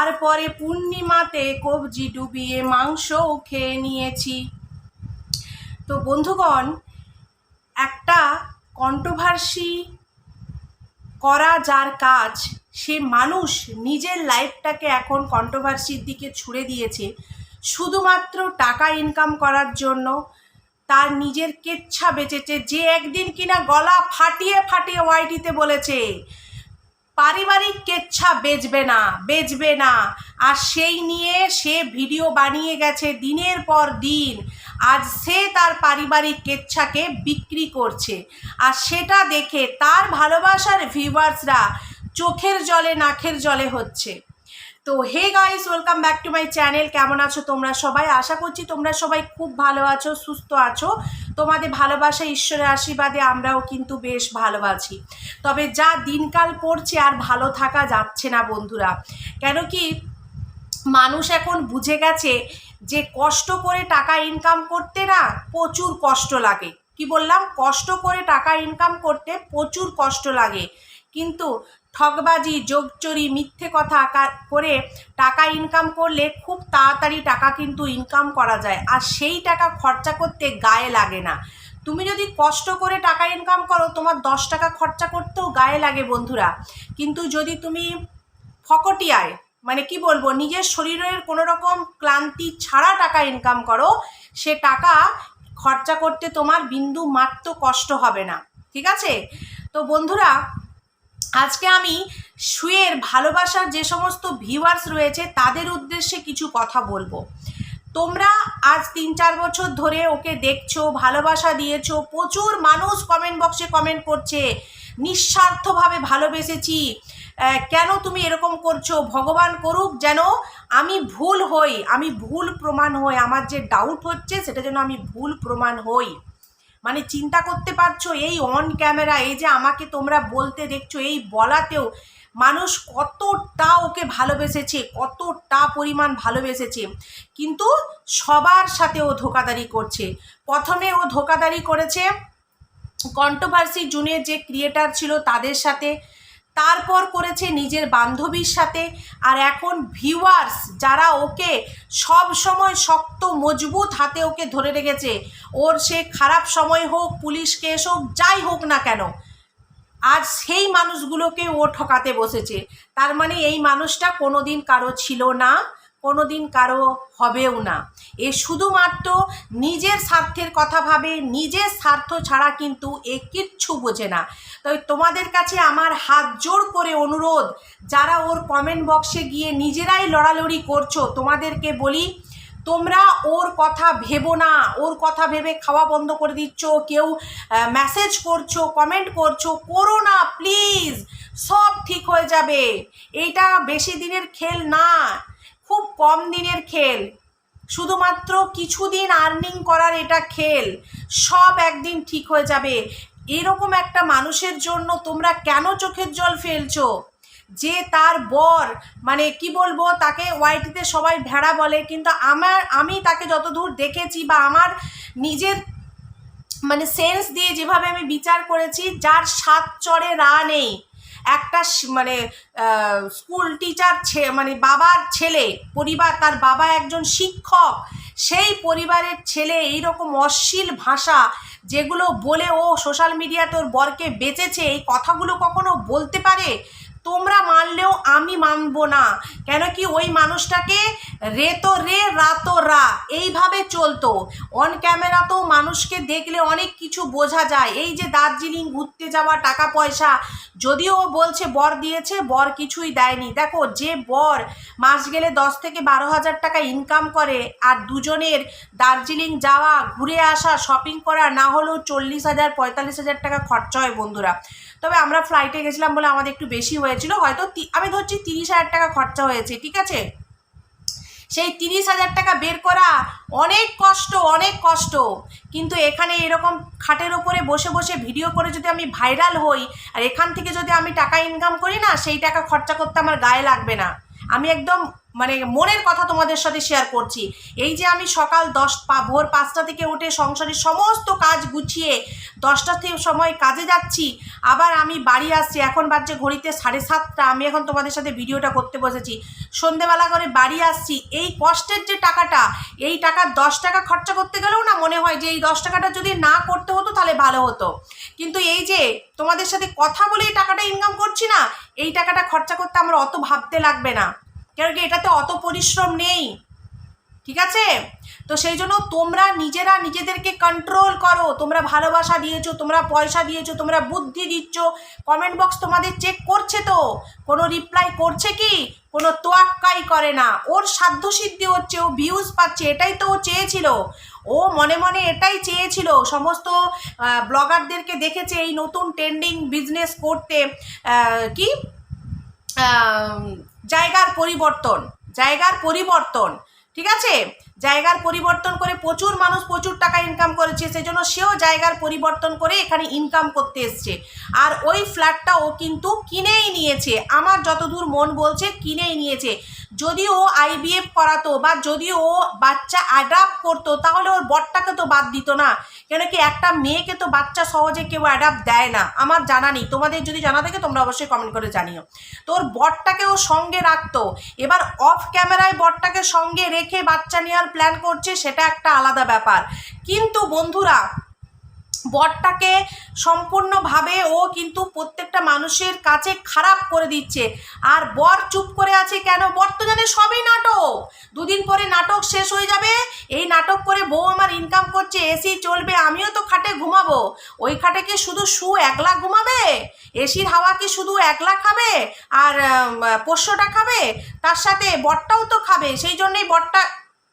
তারপরে পূর্ণিমাতে কবজি ডুবিয়ে মাংসও খেয়ে নিয়েছি। তো বন্ধুগণ, একটা কন্ট্রোভার্সি করা যার কাজ, সে মানুষ নিজের লাইফটাকে এখন কন্ট্রোভার্সির দিকে ছুড়ে দিয়েছে শুধুমাত্র টাকা ইনকাম করার জন্য। তার নিজের কেচ্ছা বেঁচেছে, যে একদিন কিনা গলা ফাটিয়ে ফাটিয়ে ওয়াইটিতে বলেছে পারিবারিক কেচ্ছা বেচবে না, আর সেই নিয়ে সে ভিডিও বানিয়ে গেছে দিনের পর দিন। আজ সে তার পারিবারিক কেচ্ছাকে বিক্রি করছে, আর সেটা দেখে তার ভালোবাসার ভিউয়ার্সরা চোখের জলে নাকের জলে হচ্ছে। তো hey guys, welcome back to my channel. কেমন আছো তোমরা সবাই? আশা করছি তোমরা সবাই খুব ভালো আছো, সুস্থ আছো। তোমাদের ভালোবাসা, ঈশ্বরের আশীর্বাদে আমরাও কিন্তু বেশ ভালো আছি। তবে যা দিনকাল পড়ছে আর ভালো থাকা যাচ্ছে না বন্ধুরা। কেন কি, মানুষ এখন বুঝে গেছে যে কষ্ট করে টাকা ইনকাম করতে না প্রচুর কষ্ট লাগে। কি বললাম? কষ্ট করে টাকা ইনকাম করতে প্রচুর কষ্ট লাগে, কিন্তু ঠকবাজি, যোগচুরি, মিথ্যে কথা করে টাকা ইনকাম করলে খুব তাড়াতাড়ি টাকা কিন্তু ইনকাম করা যায়, আর সেই টাকা খরচা করতে গায়ে লাগে না। তুমি যদি কষ্ট করে টাকা ইনকাম করো, তোমার 10 টাকা খরচা করতেও গায়ে লাগে বন্ধুরা। কিন্তু যদি তুমি ফকটিয়ায়, মানে কি বলবো, নিজের শরীরের কোনো রকম ক্লান্তি ছাড়া টাকা ইনকাম করো, সে টাকা খরচা করতে তোমার বিন্দু মাত্র কষ্ট হবে না। ঠিক আছে? তো বন্ধুরা, আজকে আমি শুয়ের ভালোবাসার যে সমস্ত ভিউয়ার্স রয়েছে তাদের উদ্দেশ্যে কিছু কথা বলবো। তোমরা আজ 3-4 বছর ধরে ওকে দেখছো, ভালোবাসা দিয়েছো, প্রচুর মানুষ কমেন্ট বক্সে কমেন্ট করছে নিঃস্বার্থভাবে ভালোবেসেছি, কেন তুমি এরকম করছো? ভগবান করুক যেন আমি ভুল প্রমাণ হই, আমার যে ডাউট হচ্ছে সেটা যেন আমি ভুল প্রমাণ হই। মানে চিন্তা করতে পারছো, এই অন ক্যামেরা, এই যে আমাকে তোমরা বলতে দেখছো, এই বলাতেও মানুষ কতটা ওকে ভালোবেসেছে, কতটা পরিমাণ ভালোবেসেছে। কিন্তু সবার সাথে ও ধোঁকাদারি করছে। প্রথমে ও ধোঁকাদারি করেছে কন্ট্রোভার্সি জুনের যে ক্রিয়েটার ছিল তাদের সাথে, তারপর করেছে নিজের বান্ধবীর সাথে, আর এখন ভিউয়ার্স যারা ওকে সব সময় শক্ত মজবুত হাতে ওকে ধরে রেখেছে, ওর সে খারাপ সময় হোক, পুলিশ কেস হোক, যাই হোক না কেন, আর সেই মানুষগুলোকে ও ঠকাতে বসেছে। তার মানে এই মানুষটা কোনোদিন কারো ছিল না, কোনোদিন কারো হবেও না। এ শুধুমাত্র নিজের স্বার্থের কথা ভাবে, নিজের স্বার্থ ছাড়া কিন্তু এ কিচ্ছু বোঝে না। তাই তোমাদের কাছে আমার হাত জোর করে অনুরোধ, যারা ওর কমেন্ট বক্সে গিয়ে নিজেরাই লড়ালড়ি করছো, তোমাদেরকে বলি, তোমরা ওর কথা ভেবো না। ওর কথা ভেবে খাওয়া বন্ধ করে দিচ্ছ, কেউ মেসেজ করছো, কমেন্ট করছো, করো না প্লিজ, সব ঠিক হয়ে যাবে। এইটা বেশি দিনের খেল না, খুব কম দিনের খেল, শুধুমাত্র কিছুদিন আর্নিং করার এটা খেল, সব একদিন ঠিক হয়ে যাবে। এরকম একটা মানুষের জন্য তোমরা কেন চোখের জল ফেলছো? যে তার বর, মানে কি বলবো, তাকে ওয়াইটিতে সবাই ভেড়া বলে, কিন্তু আমি তাকে যতদূর দেখেছি বা আমার নিজের মানে সেন্স দিয়ে যেভাবে আমি বিচার করেছি, যার 7 চড়ে রা নেই, একটা মানে স্কুল টিচার, মানে বাবার ছেলে, পরিবার, তার বাবা একজন শিক্ষক, সেই পরিবারের ছেলে এইরকম অশ্লীল ভাষা যেগুলো বলে ও সোশ্যাল মিডিয়াতে ওর বরকে বেচেছে, এই কথাগুলো কখনো বলতে পারে? তোমরা মানলেও আমি মানবো না। কেন কি, ওই মানুষটাকে রে তো রে, রা তো রা, এইভাবে চলতো। অন ক্যামেরাতেও মানুষকে দেখলে অনেক কিছু বোঝা যায়। এই যে দার্জিলিং ঘুরতে যাওয়া, টাকা পয়সা, যদিও ও বলছে বর দিয়েছে, বর কিছুই দেয়নি। দেখো, যে বর মাস গেলে 10 থেকে 12 হাজার টাকা ইনকাম করে, আর দুজনের দার্জিলিং যাওয়া, ঘুরে আসা, শপিং করা না হলেও 40,000 45,000 টাকা খরচা হয় বন্ধুরা। তবে আমরা ফ্লাইটে গেছিলাম বলে আমাদের একটু বেশি হয়েছিল, হয়তো আমি ধরছি 30,000 টাকা খরচা হয়েছে, ঠিক আছে? সেই 30,000 টাকা বের করা অনেক কষ্ট। কিন্তু এখানে এরকম খাটের ওপরে বসে বসে ভিডিও করে যদি আমি ভাইরাল হই, আর এখান থেকে যদি আমি টাকা ইনকাম করি না, সেই টাকা খরচা করতে আমার গায়ে লাগবে না। আমি একদম মানে মনের কথা তোমাদের সাথে শেয়ার করছি। এই যে আমি সকাল ভোর 5টা থেকে উঠে সংসারের সমস্ত কাজ গুছিয়ে 10টার থেকে সময় কাজে যাচ্ছি, আবার আমি বাড়ি আসছি, এখন বাজছে ঘড়িতে 7:30, আমি এখন তোমাদের সাথে ভিডিওটা করতে বসেছি, সন্ধেবেলা করে বাড়ি আসছি। এই কষ্টের যে টাকাটা, এই টাকা 10 টাকা খরচা করতে গেলেও না মনে হয় যে এই 10 টাকাটা যদি না করতে হতো তাহলে ভালো হতো। কিন্তু এই যে তোমাদের সাথে কথা বলে এই টাকাটা ইনকাম করছি না, এই টাকাটা খরচা করতে আমার অত ভাবতে লাগবে না, কেন কি এটাতে অত পরিশ্রম নেই, ঠিক আছে? তো সেই জন্য তোমরা নিজেরা নিজেদেরকে কন্ট্রোল করো। তোমরা ভালোবাসা দিয়েছো, তোমরা পয়সা দিয়েছো, তোমরা বুদ্ধি দিচ্ছ, কমেন্ট বক্স তোমাদের চেক করছে, তো কোনো রিপ্লাই করছে কি? কোনো তোয়াক্কাই করে না। ওর সাধ্যসিদ্ধি হচ্ছে, ও ভিউজ পাচ্ছে, এটাই তো ও চেয়েছিল। ও মনে মনে এটাই চেয়েছিল। সমস্ত ব্লগারদেরকে দেখেছে এই নতুন ট্রেন্ডিং বিজনেস করতে, কি জায়গার পরিবর্তন, ঠিক আছে? জায়গার পরিবর্তন করে প্রচুর মানুষ প্রচুর টাকা ইনকাম করেছে, সেই জন্য সেও জায়গার পরিবর্তন করে এখানে ইনকাম করতে এসছে। আর ওই ফ্ল্যাটটা ও কিন্তু কিনেই নিয়েছে, আমার যতদূর মন বলছে কিনেই নিয়েছে। যদি ও IVF করাতো বা যদি ও বাচ্চা অ্যাডাপ্ট করতো তাহলে ওর বরটাকে তো বাদ দিত না, কেন কি একটা মেয়েকে তো বাচ্চা সহজে কেউ অ্যাডাপ্ট দেয় না, আমার জানা নেই, তোমাদের যদি জানা থাকে তোমরা অবশ্যই কমেন্ট করে জানিও। তো ওর বরটাকে ও সঙ্গে রাখতো, এবার অফ ক্যামেরায় বরটাকে সঙ্গে রেখে বাচ্চা নেওয়ার প্ল্যান করছে, সেটা একটা আলাদা ব্যাপার। কিন্তু বন্ধুরা, বরটাকে সম্পূর্ণভাবে ও কিন্তু প্রত্যেকটা মানুষের কাছে খারাপ করে দিচ্ছে। আর বর চুপ করে আছে কেন? বর তো জানে সবই নাটক, দুদিন পরে নাটক শেষ হয়ে যাবে। এই নাটক করে বউ আমার ইনকাম করছে, এসি চলবে, আমিও তো খাটে ঘুমাবো। ওই খাটে কি শুধু একলা ঘুমাবে? এসির হাওয়া কি শুধু একলা খাবে আর পোষ্যটা খাবে? তার সাথে বরটাও তো খাবে, সেই জন্যই বরটা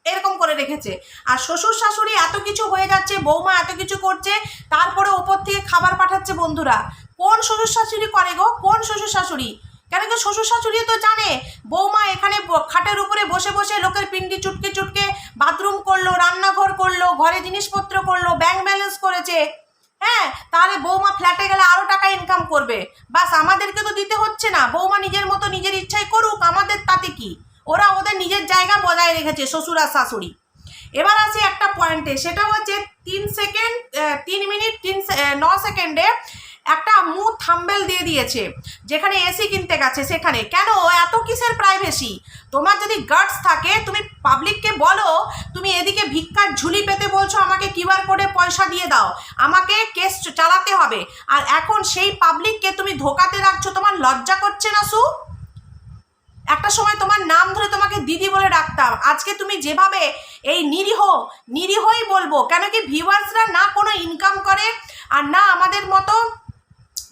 এরকম করে রেখেছে। আর শ্বশুর শাশুড়ি এত কিছু হয়ে যাচ্ছে, বৌমা এত কিছু করছে, তারপরে ওপর থেকে খাবার পাঠাচ্ছে। বন্ধুরা, কোন শ্বশুর শাশুড়ি করে গো? কোন শ্বশুর শাশুড়ি? কেন কি শ্বশুর শাশুড়ি তো জানে বৌমা এখানে খাটের উপরে বসে বসে লোকের পিন্ডি চুটকে চুটকে বাথরুম করলো, রান্নাঘর করলো, ঘরে জিনিসপত্র করলো, ব্যাংক ব্যালেন্স করেছে, হ্যাঁ, তাহলে বৌমা ফ্ল্যাটে গেলে আরও টাকা ইনকাম করবে। বাস আমাদেরকে তো দিতে হচ্ছে না, বৌমা নিজের মতো নিজের ইচ্ছায় করুক, আমাদের তাতে কি? ওরা ওদের নিজের জায়গা বজায় রেখেছে শ্বশুর আর শাশুড়ি। এবার আসি একটা পয়েন্টে, সেটা হচ্ছে 3 মিনিট 9 সেকেন্ডে একটা মুভ থাম্বেল দিয়ে দিয়েছে, যেখানে এসি কিনতে গেছে সেখানে। কেন এত কিসের প্রাইভেসি? তোমার যদি গার্ডস থাকে তুমি পাবলিককে বলো, তুমি এদিকে ভিক্ষার ঝুলি পেতে বলছো আমাকে কিউআর কোডে পয়সা দিয়ে দাও, আমাকে কেস চালাতে হবে, আর এখন সেই পাবলিককে তুমি ধোকাতে রাখছো। তোমার লজ্জা করছে না সু? একটা সময় তোমার নাম ধরে তোমাকে দিদি বলে ডাকতাম, আজকে তুমি যেভাবে এই নিরীহই বলবো, কেন কি ভিউয়ার্সরা না কোনো ইনকাম করে আর না আমাদের মতো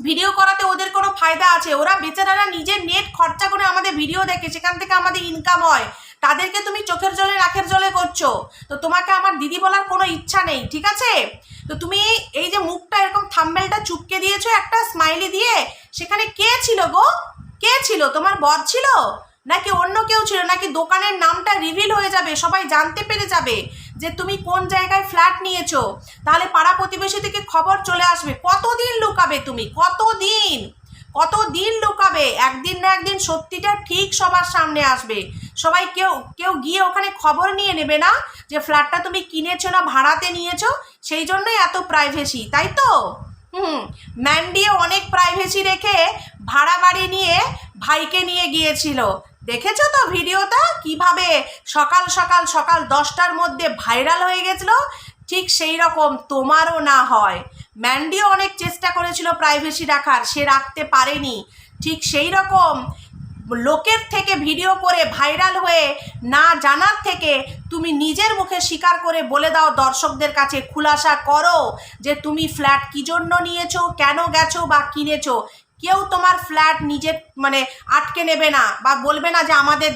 ভিডিও করাতে ওদের কোনো ফায়দা আছে। ওরা বেচারারা নিজের নেট খরচা করে আমাদের ভিডিও দেখে, সেখান থেকে আমাদের ইনকাম হয়, তাদেরকে তুমি চোখের জলে নাকের জলে করছো। তো তোমাকে আমার দিদি বলার কোনো ইচ্ছা নেই, ঠিক আছে? তো তুমি এই যে মুখটা এরকম থাম্বনেলটা চুপকে দিয়েছো একটা স্মাইলি দিয়ে, সেখানে কে ছিল গো? কে ছিল? তোমার বর ছিল নাকি অন্য কেউ ছিল? নাকি দোকানের নামটা রিভিল হয়ে যাবে, সবাই জানতে পেরে যাবে যে তুমি কোন জায়গায় ফ্ল্যাট নিয়েছো, তাহলে পাড়া প্রতিবেশী থেকে খবর চলে আসবে। কতদিন লুকাবে তুমি? কতদিন লুকাবে? একদিন না একদিন সত্যিটা ঠিক সবার সামনে আসবে। সবাই কেউ গিয়ে ওখানে খবর নিয়ে নেবে না যে ফ্ল্যাটটা তুমি কিনেছো না ভাড়াতে নিয়েছো? সেই জন্যই এত প্রাইভেসি, তাই তো? ম্যান্ডিও অনেক প্রাইভেসি রেখে ভাড়া বাড়ি নিয়ে ভাইকে নিয়ে গিয়েছিল, দেখেছো তো ভিডিওটা কিভাবে সকাল 10টার মধ্যে ভাইরাল হয়ে গেছিল? ঠিক সেই রকম তোমারও না হয়। ম্যান্ডিও অনেক চেষ্টা করেছিল প্রাইভেসি রাখার, সে রাখতে পারেনি। ঠিক সেই রকম লোকের থেকে ভিডিও করে ভাইরাল হয়ে না জানার থেকে তুমি নিজের মুখে স্বীকার করে বলে দাও, দর্শকদের কাছে খুলাসা করো যে তুমি ফ্ল্যাট কী জন্য নিয়েছো, কেন গেছো বা কিনেছো। কেউ তোমার ফ্ল্যাট নিজের আটকে নেবে না বা বলবে না যে আমাদের